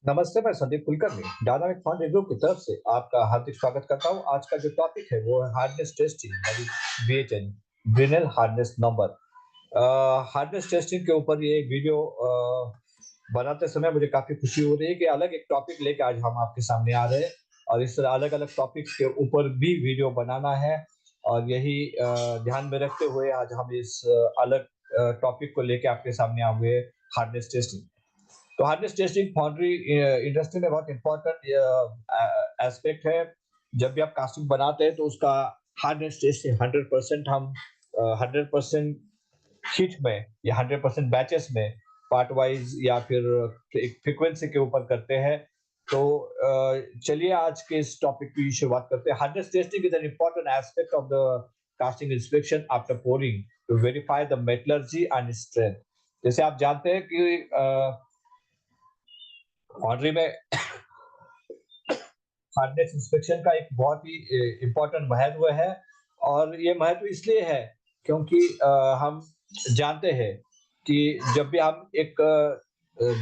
नमस्ते, मैं Sandeep Kulkarni dynamic fund review की तरफ से आपका हार्दिक स्वागत करता हूं। आज का जो टॉपिक है वो है हार्डनेस टेस्टिंग यानी BHN, Brinell hardness number. Hardness testing के ऊपर ये वीडियो बनाते समय मुझे काफी खुशी हो रही है कि अलग एक टॉपिक लेके आज हम आपके सामने आ रहे हैं और इस तरह अलग-अलग टॉपिक के ऊपर भी वीडियो बनाना है और यही ध्यान में रखते हुए आज हम इस अलग टॉपिक को लेके आपके सामने आए हुए हैं, हार्डनेस टेस्टिंग। तो हार्डनेस टेस्टिंग फाउंड्री इंडस्ट्री में बहुत इंपॉर्टेंट एस्पेक्ट है। जब भी आप कास्टिंग बनाते हैं तो उसका हार्डनेस टेस्टिंग 100% हम 100% शीट में या 100% बैचेस में पार्ट वाइज या फिर एक फ्रीक्वेंसी के ऊपर करते हैं। तो चलिए आज के इस टॉपिक की शुरुआत करते हैं। Hardness testing is an important aspect of the casting inspection after pouring to verify the metallurgy and strength. जैसे आप जानते हैं कि लॉन्ड्री में हार्डनेस इंस्पेक्शन का एक बहुत ही इम्पोर्टेंट महत्व है और ये महत्व इसलिए है क्योंकि हम जानते हैं कि जब भी हम एक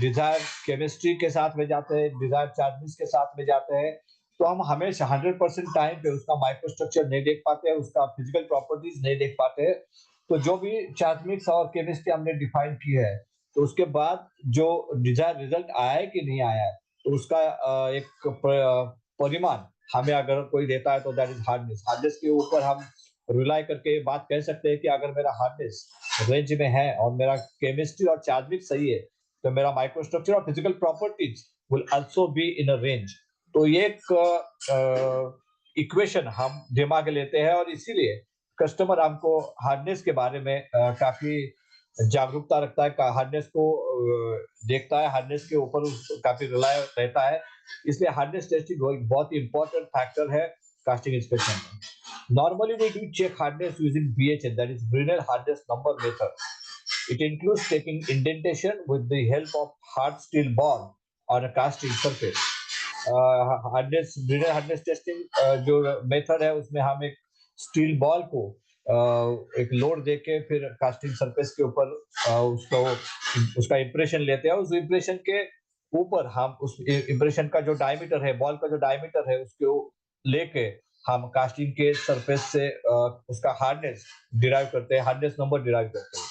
डिजायर केमिस्ट्री के साथ में जाते हैं, डिजायर चार्जेस के साथ में जाते हैं, तो हम हमेशा 100% टाइम पे उसका माइक्रोस्ट्रक्चर नहीं देख पाते हैं, उसका फिजिकल प्रॉपर्टीज नहीं देख पाते हैं। तो जो भी चार्जमिक्स और केमिस्ट्री हमने डिफाइन की है, तो उसके बाद जो डिजायर रिजल्ट आया है कि नहीं आया है, तो उसका एक परिमाण हमें अगर कोई देता है तो दैट इज हार्डनेस। हार्डनेस के ऊपर हम रिलाई करके बात कह सकते हैं कि अगर मेरा हार्डनेस रेंज में है और मेरा केमिस्ट्री और चार्जमिक्स सही है, तो मेरा माइक्रोस्ट्रक्चर और physical properties will also be in a range. तो ये एक इक्वेशन हम दिमाग में लेते हैं और इसीलिए कस्टमर हमको हार्डनेस के बारे में काफी जागरूकता रखता है, हार्डनेस को देखता है, हार्डनेस के ऊपर काफी रिलाय रहता है। इसलिए हार्डनेस टेस्टिंग एक बहुत ही इंपॉर्टेंट फैक्टर है कास्टिंग इंस्पेक्शन में। Normally we do check hardness using BHN, that is Brinell hardness number method. It includes taking indentation with the help of hard steel ball on a casting surface. Hardness Brinell hardness testing जो method है उसमें हम एक steel ball को एक load देके फिर casting surface के ऊपर उसको उसका इम्प्रेशन लेते हैं। उस इम्प्रेशन के ऊपर हम उस इम्प्रेशन का जो डायमीटर है, बॉल का जो डायमीटर है उसको लेके हम कास्टिंग के सरफेस से उसका हार्डनेस डिराइव करते हैं, हार्डनेस नंबर डिराइव करते हैं।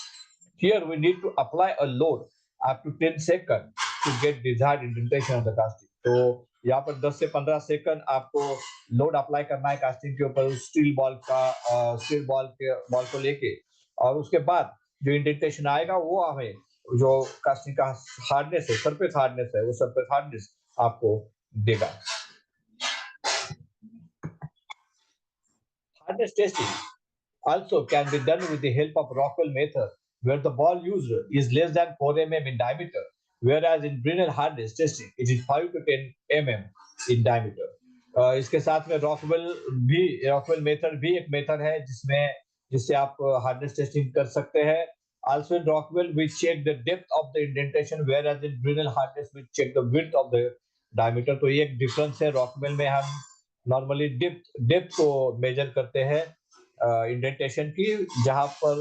Here we need to apply a load up to 10 seconds to get desired indentation of the casting. तो यहाँ पर 10 से 15 सेकंड आपको लोड अप्लाई करना है कास्टिंग के ऊपर स्टील बॉल को लेके और उसके बाद जो इंडेंटेशन आएगा वो हमें जो कास्टिंग का हार्डनेस है, सरफेस हार्डनेस है, वो सरफेस हार्डनेस आपको देगा। Hardness testing also can be done with the help of Rockwell method, where the ball used is less than 4 mm in diameter, whereas in Brinell hardness testing, it is 5 to 10 mm in diameter. इसके साथ में Rockwell method भी एक method है जिससे आप hardness testing कर सकते हैं। Also in Rockwell, we check the depth of the indentation, whereas in Brinell hardness, we check the width of the diameter. तो ये एक डिफरेंस है। रॉकवेल में हम नॉर्मली डेप्थ को मेजर करते हैं इंडेंटेशन की, जहां पर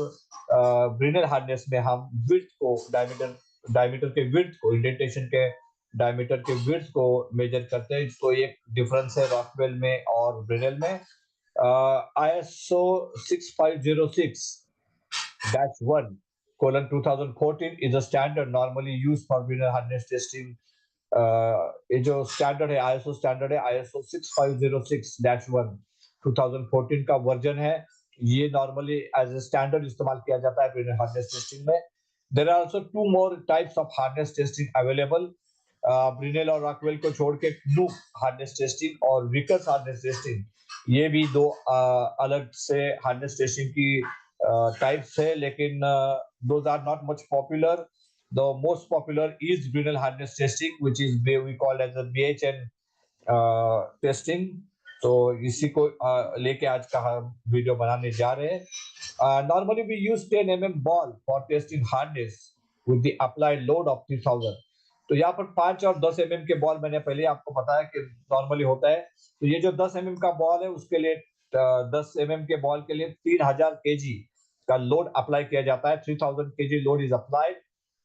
ब्रिनल हार्डनेस में हम विड्थ को डायमीटर के विड्थ को इंडेंटेशन के डायमीटर के विड्थ को मेजर करते हैं। तो ये डिफरेंस है रॉकवेल में और ब्रिनल में। ISO 6506 -1 colon 2014 is a standard normally used for mineral hardness testing. ये जो स्टैंडर्ड है, आईएसओ स्टैंडर्ड है, आईएसओ 6506-1 2014 का वर्जन है। ये नॉर्मली एज ए स्टैंडर्ड इस्तेमाल किया जाता है मिneral hardness टेस्टिंग में। There are also two more types of hardness testing available. Brinell और रॉकवेल को छोड़ के क्नूक हार्डनेस टेस्टिंग और विकर्स हार्डनेस टेस्टिंग, ये भी दो अलग से हार्डनेस टेस्टिंग की टाइप्स है, लेकिन those are not much popular. The most popular is Brinell hardness testing, which is we call as a BHN testing. तो इसी को लेके आज का हम वीडियो बनाने जा रहे हैं। Normally we use 10 mm ball for testing hardness with the applied load of 3000। तो यहाँ पर 5 और 10 mm के बॉल मैंने पहले आपको बताया कि नॉर्मली होता है। तो ये जो 10 mm का बॉल है उसके लिए 10 mm के बॉल के लिए 3000 kg का लोड अप्लाई किया जाता है। 3000 kg load is applied.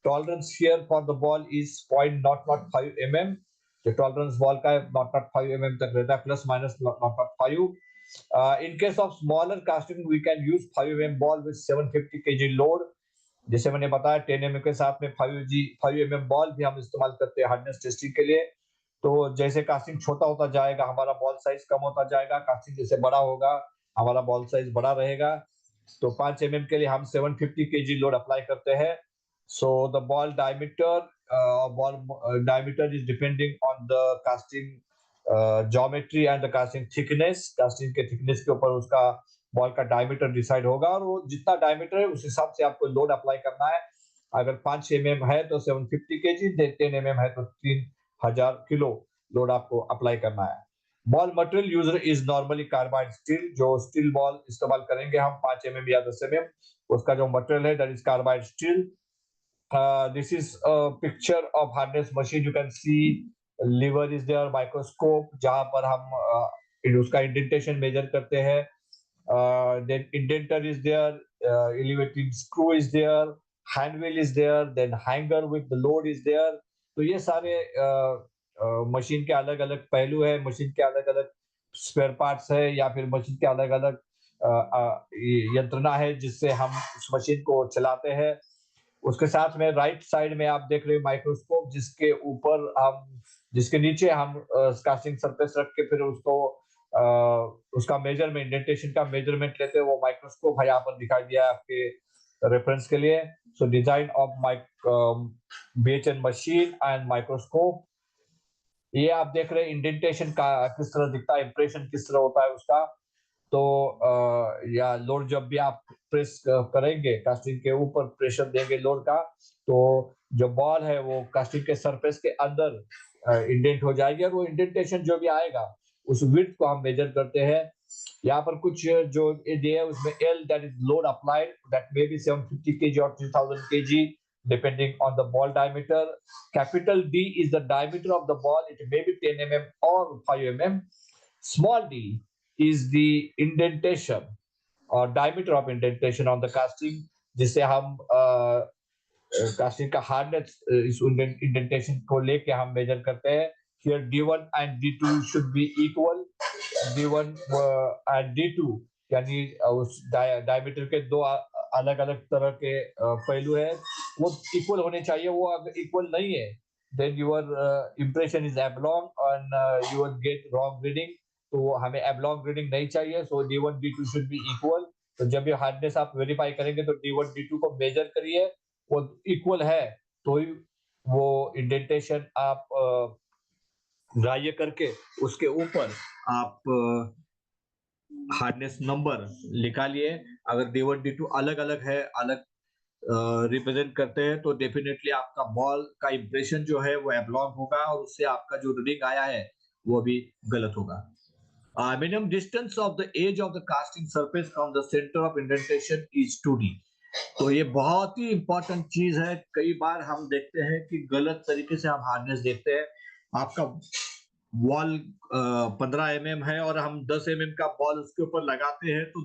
Tolerance here for the ball is 0.005 mm जो टॉलरेंस बॉल का 0.5 mm तक रहता है, plus minus 0.5। In case of smaller casting, we can use 5 mm ball with 750 kg load। जैसे मैंने बताया 10 mm के साथ में 5 mm बॉल भी हम इस्तेमाल करते हैं हार्डनेस टेस्टिंग के लिए। तो जैसे कास्टिंग छोटा होता जाएगा, हमारा बॉल साइज कम होता जाएगा, कास्टिंग जैसे बड़ा होगा, हमारा बॉल साइज बड़ा रहेगा। तो 5 mm के लिए हम 750 kg लोड अप्लाई करते हैं। So the ball diameter is depending on the casting geometry and the casting thickness। Casting के थिकनेस के ऊपर उसका बॉल का डायमीटर डिसाइड होगा, और वो जितना डायमीटर है उस हिसाब से आपको लोड अप्लाई करना है। अगर 5 mm है तो 750 kg, 10 mm है तो 3000 किलो लोड आपको अप्लाई करना है। Ball material user is normally carbide steel. जो स्टील बॉल इस्तेमाल करेंगे हम 5 mm या 10 mm, उसका जो मटेरियल है that is carbide steel. This is a picture of harness machine। You can see lever is there, microscope जहाँ पर हम उसका इंडेंटेशन मेजर करते हैं। Then indenter is there, elevating screw is there, hand wheel is there, then hanger with the load is there। तो ये सारे machine के अलग अलग पहलू है, मशीन के अलग अलग स्पेयर पार्ट्स है, या फिर मशीन के अलग अलग यंत्रणा है जिससे हम उस मशीन को चलाते हैं। उसके साथ में राइट साइड में आप देख रहे हो माइक्रोस्कोप, जिसके नीचे हम कास्टिंग सरफेस रख के फिर उसका मेजरमेंट, इंडेंटेशन का मेजरमेंट लेते हैं। वो माइक्रोस्कोप है यहाँ पर दिखाई दिया है आपके रेफरेंस के लिए। So design of BHN machine and microscope. ये आप देख रहे हैं इंडेंटेशन का किस तरह दिखता है, इंप्रेशन किस तरह होता है उसका। तो या लोड जब भी आप प्रेस करेंगे, कास्टिंग के ऊपर प्रेशर देंगे लोड का, तो जो बॉल है वो कास्टिंग के सरफेस के अंदर इंडेंट हो जाएगी, और वो इंडेंटेशन जो भी आएगा उस विड्थ को हम मेजर करते हैं। यहाँ पर कुछ जो दिया है उसमें L that is load applied, that may be 750 kg और 3000 kg depending on the ball diameter। Capital D is the diameter of the ball, it may be 10 mm or 5 mm। Small d is the indentation or diameter of indentation on the casting, जिससे हम casting का hardness इस indentation को लेके हम major करते हैं। Here D1 and D2 should be equal। D1 and D2 यानी उस डायमीटर के दो अलग अलग तरह के पहलू है, वो इक्वल होने चाहिए। वो अगर इक्वल नहीं है then your impression is oblong and you will get wrong reading। तो हमें एब्लॉन्ग रीडिंग नहीं चाहिए। सो D1 D2 should be equal. तो जब ये हार्डनेस आप वेरीफाई करेंगे तो D1 D2 को मेजर करिए, वो इक्वल है तो ही वो इंडेंटेशन आप ग्राह्य करके उसके ऊपर आप हार्डनेस नंबर निकालिए। अगर D1 D2 अलग अलग है, अलग रिप्रेजेंट करते हैं, तो डेफिनेटली आपका बॉल का इंप्रेशन जो है वो एब्लॉन्ग होगा, और उससे आपका जो रीडिंग आया है वो भी गलत होगा। Minimum distance of the edge of the casting surface from the center of indentation is 2D। तो ये बहुत ही इंपॉर्टेंट चीज है। कई बार हम देखते हैं कि गलत तरीके से हम हार्डनेस देखते हैं। आपका बॉल 15 mm है और हम 10 mm का बॉल उसके ऊपर लगाते हैं, तो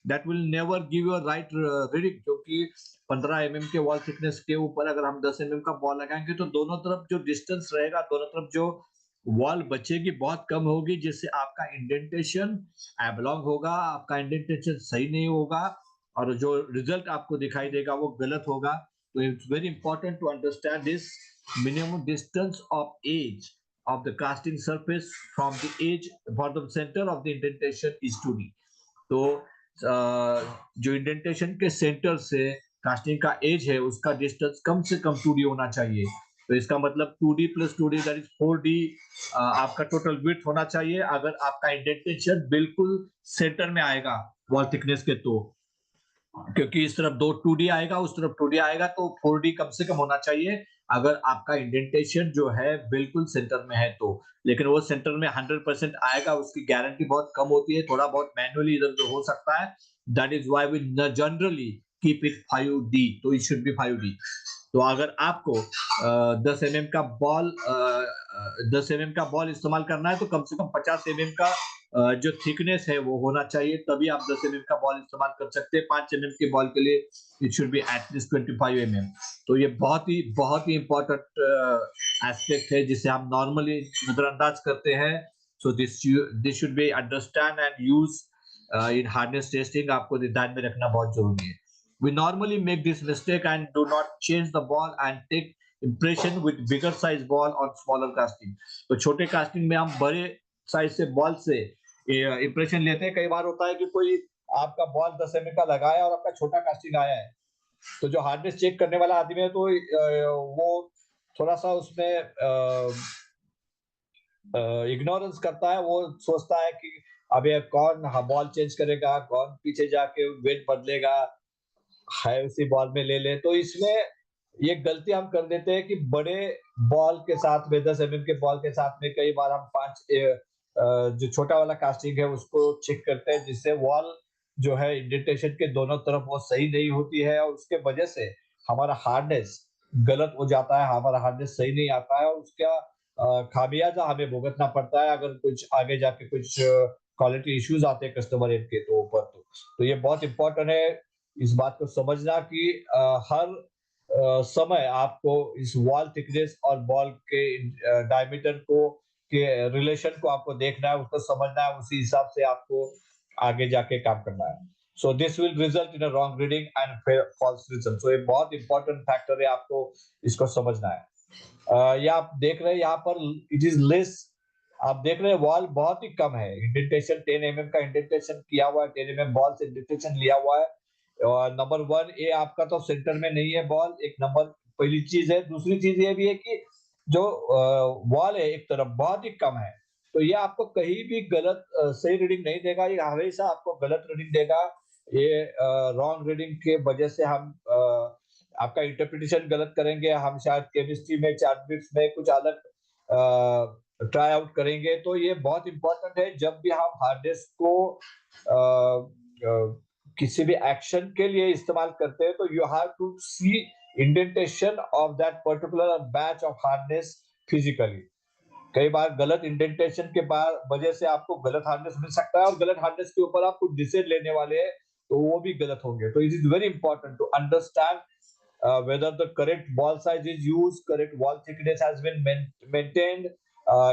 that will never give you right reading. क्योंकि 15 mm के वॉल थिकनेस के ऊपर अगर हम 10 mm का बॉल लगाएंगे तो दोनों तरफ जो डिस्टेंस रहेगा, दोनों तरफ जो वॉल बचेगी बहुत कम होगी, जिससे आपका इंडेंटेशन एब्लॉन्ग होगा, आपका इंडेंटेशन सही नहीं होगा, और जो रिजल्ट आपको दिखाई देगा वो गलत होगा। तो it's very important to understand this. Minimum distance of edge of the casting surface from the edge for the center of the indentation is 2D। तो जो इंडेंटेशन के सेंटर से कास्टिंग का एज है उसका डिस्टेंस कम से कम 2D होना चाहिए। तो इसका मतलब 2D plus 2D that is 4D आपका टोटल विड्थ होना चाहिए। अगर आपका इंडेंटेशन बिल्कुल सेंटर में आएगा वॉल थिकनेस के, तो क्योंकि इस तरफ 2D आएगा, उस तरफ 2D आएगा, तो 4D कम से कम होना चाहिए अगर आपका इंडेंटेशन जो है बिल्कुल सेंटर में है तो। लेकिन वो सेंटर में 100% आएगा उसकी गारंटी बहुत कम होती है, थोड़ा बहुत मैन्युअली इधर उधर हो सकता है। That is why we generally keep it 5D। तो इट शुड बी 5D। तो अगर आपको 10 mm का बॉल इस्तेमाल करना है तो कम से कम 50 mm का जो थिकनेस है वो होना चाहिए, तभी आप 10 एमएम का बॉल इस्तेमाल कर सकते हैं। 5 एमएम के बॉल के लिए it should be at least 25 MM. तो ये बहुत ही इम्पोर्टेंट एस्पेक्ट है जिसे हम नॉर्मली नजरअंदाज करते हैं। So this should be understand and use in hardness testing. आपको ध्यान में रखना बहुत जरूरी है। We normally make this mistake and do not change the ball and take impression with bigger size ball on smaller casting। तो छोटे casting में हम बड़े साइज से बॉल से इंप्रेशन लेते हैं। कई बार होता है कि कोई आपका बॉल 10 एमएम का लगाया और आपका छोटा कास्टिंग आया है, तो जो हार्डनेस चेक करने वाला आदमी है तो वो थोड़ा सा उसमें इग्नोरेंस करता है। वो सोचता है कि अब ये कौन बॉल चेंज करेगा, कौन पीछे जाके वेट बदलेगा, है उसी बॉल में ले ले। तो इसमें ये गलती हम कर देते हैं कि बड़े बॉल के साथ में 10 एमएम के बॉल के साथ में कई बार हम जो छोटा वाला कास्टिंग है उसको चेक करते हैं, जिससे वॉल जो है इंडेंटेशन के दोनों तरफ वो सही नहीं होती है और उसके वजह से हमारा हार्डनेस गलत हो जाता है, हमारा हार्डनेस सही नहीं आता है और उसका खामियाजा हमें भुगतना पड़ता है अगर कुछ आगे जाके कुछ क्वालिटी इश्यूज आते हैं कस्टमर एंड के तो ऊपर। तो ये बहुत इंपॉर्टेंट है इस बात को समझना कि हर समय आपको इस वॉल थिकनेस और बॉल के डायमीटर को के रिलेशन को आपको देखना है, उसको समझना है, उसी हिसाब से आपको आगे जाके काम करना है। So this will result in a wrong reading and false result. So ये बहुत इंपॉर्टेंट फैक्टर है, आपको इसको समझना है। ये आप देख रहे हैं यहाँ पर इट इज लेस। आप देख रहे हैं वॉल बहुत ही कम है, इंडेंटेशन 10 एमएम का इंडेंटेशन किया हुआ है, 10 एमएम बॉल से इंडेंटेशन लिया हुआ है। और नंबर 1 ये आपका तो सेंटर में नहीं है बॉल, एक नंबर पहली चीज है। दूसरी चीज ये भी है कि जो वॉल है एक तरफ बहुत ही कम है, तो ये आपको कहीं भी गलत सही रीडिंग नहीं देगा, ये हमेशा आपको गलत रीडिंग देगा। ये रॉन्ग रीडिंग के वजह से हम आपका इंटरप्रिटेशन गलत करेंगे, हम शायद केमिस्ट्री में चार्ट बिट्स में कुछ अलग ट्राई आउट करेंगे। तो ये बहुत इंपॉर्टेंट है जब भी हम हार्ड डिस्क को किसी भी एक्शन के लिए इस्तेमाल करते हैं, तो you have to see indentation of that particular batch of hardness physically. कई बार गलत इंडेंटेशन के बाद वजह से आपको गलत हार्डनेस मिल सकता है और गलत हार्डनेस के ऊपर आप कुछ डिसीजन लेने वाले हैं तो वो भी गलत होंगे। तो it is very important to understand whether the correct ball size is used, correct wall thickness has been maintained,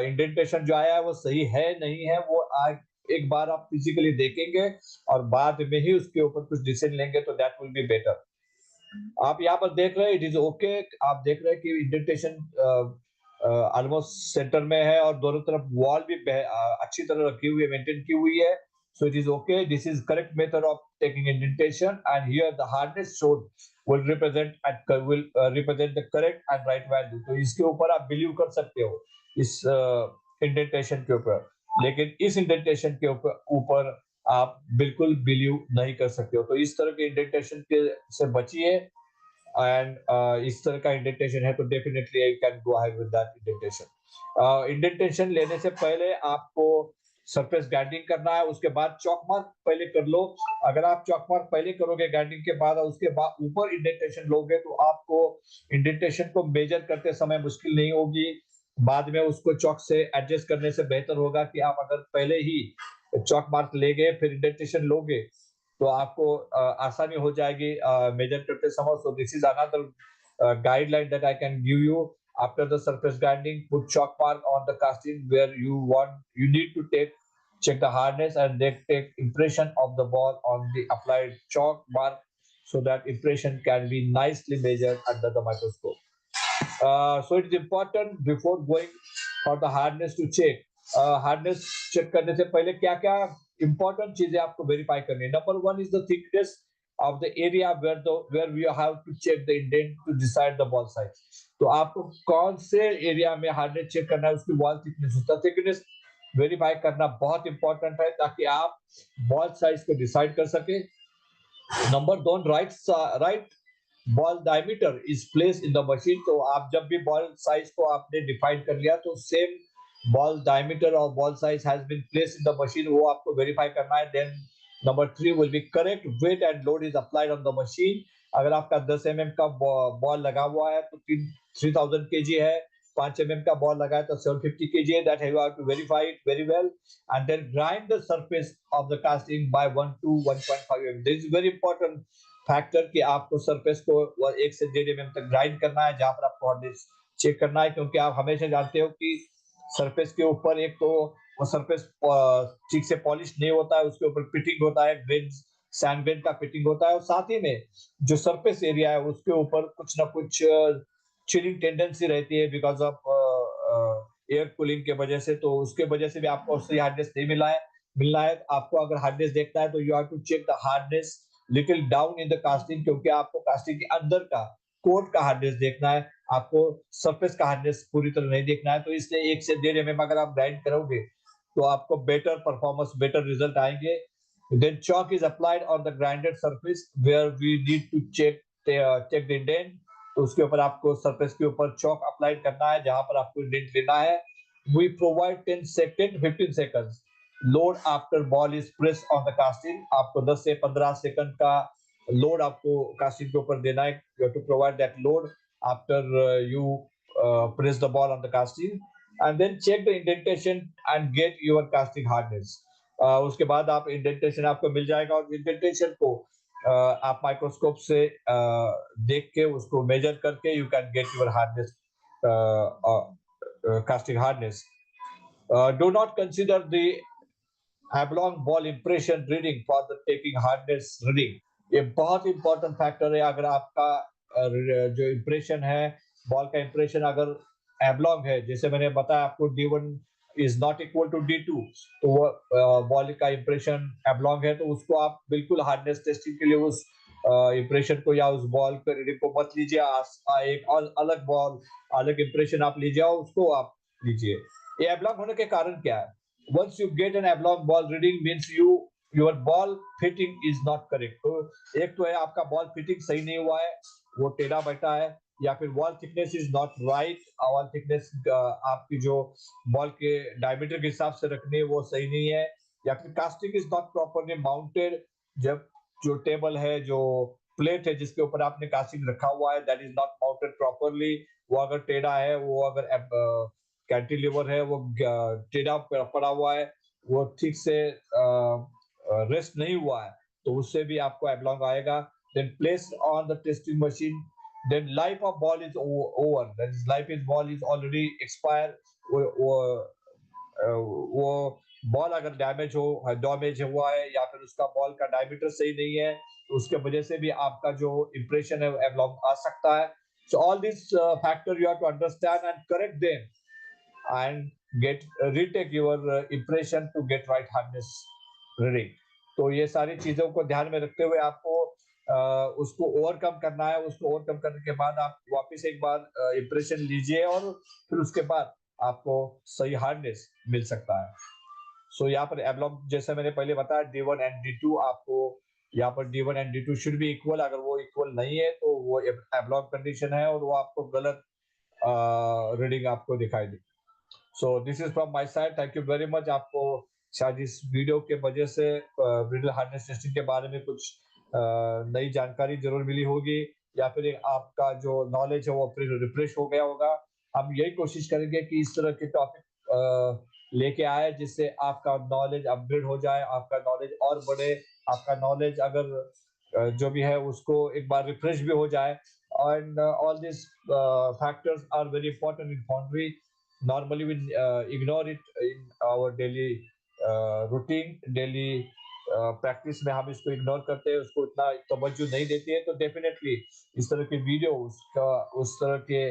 indentation जो आया है वो सही है नहीं है, वो एक बार आप फिजिकली देखेंगे और बाद में ही उसके ऊपर कुछ डिसीजन लेंगे तो दैट विल बी बेटर। आप यहाँ पर देख रहे हैं इट इज ओके। आप देख रहे हैं कि इंडेंटेशन ऑलमोस्ट सेंटर में है और दोनों तरफ वॉल भी अच्छी तरह रखी हुई है, मेंटेन की हुई है। So it is okay. This is correct method of taking indentation, and here the hardness shown will represent the correct and right value. तो इसके ऊपर आप बिलीव कर सकते हो इस इंडेंटेशन के ऊपर, लेकिन इस इंडेंटेशन के ऊपर आप बिल्कुल बिलीव नहीं कर सकते हो। तो इस तरह के इंडेंटेशन के से बचिए एंड इस तरह का इंडेंटेशन है तो definitely I can go ahead with that indentation. Indentation लेने से पहले आपको सरफेस गार्डिंग करना है, उसके बाद चॉक मार्क पहले कर लो। अगर आप चॉक मार्क पहले करोगे गार्डिंग के बाद और उसके बाद ऊपर इंडेंटेशन लोगे तो आपको इंडेंटेशन को मेजर करते समय मुश्किल नहीं होगी। बाद में उसको चॉक से एडजस्ट करने से बेहतर होगा कि आप अगर पहले ही चॉक मार्क ले गए फिर इंडेंटेशन लोगे तो आपको आसानी हो जाएगी मेजर करते समय। सो this is another guideline that I can give you. After the surface grinding, put chalk mark on the casting where you need to check the hardness and then take impression of the ball on the applied chalk mark so that impression can be nicely measured under the microscope. So it is important before going for the hardness to check. Hardness check करने से पहले क्या क्या important चीजें आपको verify करनी है। Number 1 is the thickness of the area where we have to check the indent to decide the ball size. तो आपको कौन से एरिया में हार्डनेस चेक करना है, उसकी बॉल थिकनेस, उसका थिकनेस वेरीफाई करना बहुत इंपॉर्टेंट है ताकि आप बॉल साइज को डिसाइड कर सके। Number 2, right ball diameter is place in the machine. तो आप जब भी बॉल साइज को आपने डिफाइन कर लिया तो सेम बॉल डायमीटर और ball size has been place in the machine, वो आपको वेरीफाई करना है। Then number 3 will be correct weight and load is applied on the machine. अगर आपका 10 mm का बॉल लगा हुआ है तो 3000 kg है 5 mm का बॉल लगाए तो 750 kg that you have to verify it very well and then grind the surface of the casting by 1 to 1.5 mm. This is very important factor कि आपको सरफेस को 1 से 1.5 mm तक ग्राइंड करना है, जहां पर आपको हार्डनेस चेक करना है, क्योंकि आप हमेशा जानते हो कि सरफेस के ऊपर एक तो वो सरफेस ठीक से पॉलिश नहीं होता है, उसके ऊपर पिटिंग होता है, ग्रेन सैंड ग्रेन का पिटिंग होता है, और साथ ही में जो सरफेस एरिया है उसके ऊपर कुछ ना कुछ चिलिंग टेंडेंसी रहती है बिकॉज ऑफ एयर कूलिंग के वजह से। तो उसके वजह से भी आपको सही हार्डनेस नहीं मिलना है। आपको अगर हार्डनेस देखना है तो you have to check the hardness little down in the casting, क्योंकि आपको कास्टिंग के अंदर का कोट का हार्डनेस देखना है, आपको सरफेस का हार्डनेस पूरी तरह नहीं देखना है। तो इसलिए 1 से 1.5 mm अगर आप ग्राइंड करोगे तो आपको बेटर परफॉर्मेंस, बेटर रिजल्ट आएंगे। Then chalk is applied on the grinded surface where we need to check the indent। तो उसके ऊपर आपको सरफेस के ऊपर चॉक अप्लाई करना है, जहां पर आपको इंडेंट लेना है। We provide 10 second 15 seconds load after ball is press on the casting. आपको 10 से 15 सेकंड का लोड आपको कास्टिंग के ऊपर देना है। You have to provide that load after you press the ball on the casting and then check the indentation and get your casting hardness। उसके बाद आप इंडेंटेशन आपको मिल जाएगा, और इंडेंटेशन को आप माइक्रोस्कोप से देख के उसको मेजर करके you can get your hardness, casting hardness. Do not consider the oblong ball impression reading for the taking hardness reading। ये बहुत इंपॉर्टेंट फैक्टर है। अगर आपका जो इंप्रेशन है, बॉल का इंप्रेशन अगर एब्लॉन्ग है, जैसे मैंने बताया आपको D1 is not equal to D2, तो वो बॉल का इंप्रेशन एब्लॉन्ग है, तो उसको आप बिल्कुल हार्डनेस टेस्टिंग के लिए उस इंप्रेशन को या उस बॉल के रीडिंग को मत लीजिए। एक अलग बॉल, अलग इंप्रेशन आप लीजिए और उसको आप लीजिए। ये एब्लॉन्ग होने के कारण क्या है? Once you get an oblong ball reading means your ball fitting is not correct। तो एक तो है आपका बॉल फिटिंग सही नहीं हुआ है, वो टेढ़ा बैठा है, या फिर wall thickness is not right. Wall thickness आपकी जो बॉल के डायमीटर के हिसाब से रखनी है वो सही नहीं है, या फिर casting is not properly mounted. जब जो टेबल है, जो प्लेट है जिसके ऊपर आपने कास्टिंग रखा हुआ है, that is not mounted properly. वो अगर टेढ़ा है, वो अगर कैंटिलीवर है, वो टेढ़ा पड़ा हुआ है, वो ठीक से रेस्ट नहीं हुआ है, तो उससे भी आपको एब्लॉन्ग आएगा। Then place on the testing machine, then life of ball is over, that is life is ball is already expire। वो बॉल अगर डैमेज हुआ है, या फिर उसका बॉल का डायमीटर सही नहीं है, तो उसके वजह से भी आपका जो इंप्रेशन है एब्लॉन्ग आ सकता है। So all these factor you have to understand and correct them and retake your impression to get right hardness reading। तो ये सारी चीजों को ध्यान में रखते हुए आपको उसको ओवरकम करना है। उसको ओवरकम करने के बाद आप वापस एक बार इंप्रेशन लीजिए, और फिर उसके बाद आपको सही हार्डनेस मिल सकता है। सो यहाँ पर एब्लॉन्ग, जैसे मैंने पहले बताया, D1 एंड D2, आपको यहाँ पर D1 and D2 should be equal. अगर वो इक्वल नहीं है तो वो एब्लॉन्ग कंडीशन है, और वो आपको गलत रीडिंग आपको दिखाई दी। So this is from my side, thank you very much. आपको शायद इस वीडियो के वजह से ब्रिडल हार्डनेस टेस्टिंग के बारे में कुछ नई जानकारी जरूर मिली होगी, या फिर आपका जो नॉलेज है वो फिर रिफ्रेश हो गया होगा। हम यही कोशिश करेंगे कि इस तरह के टॉपिक लेके आए जिससे आपका नॉलेज अपग्रेड हो जाए, आपका नॉलेज और बढ़े, आपका नॉलेज अगर जो भी है उसको एक बार रिफ्रेश भी हो जाए। And all this factors are very important in foundry. Normally we ignore it in our daily routine, daily practice में हम इसको इग्नोर करते हैं, उसको इतना तवज्जो नहीं देते हैं। तो डेफिनेटली इस तरह के वीडियो उस तरह के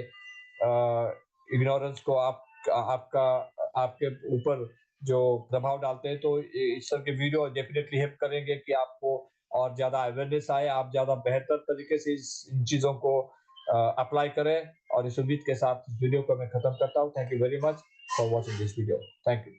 इग्नोरेंस को आपका आपके ऊपर जो प्रभाव डालते हैं, तो इस तरह के वीडियो डेफिनेटली हेल्प करेंगे कि आपको और ज्यादा अवेयरनेस आए, आप ज्यादा बेहतर तरीके से इन चीजों को अप्लाई करें। और इस उम्मीद के साथ इस वीडियो को मैं खत्म करता हूँ। Thank you very much for watching this video. Thank you.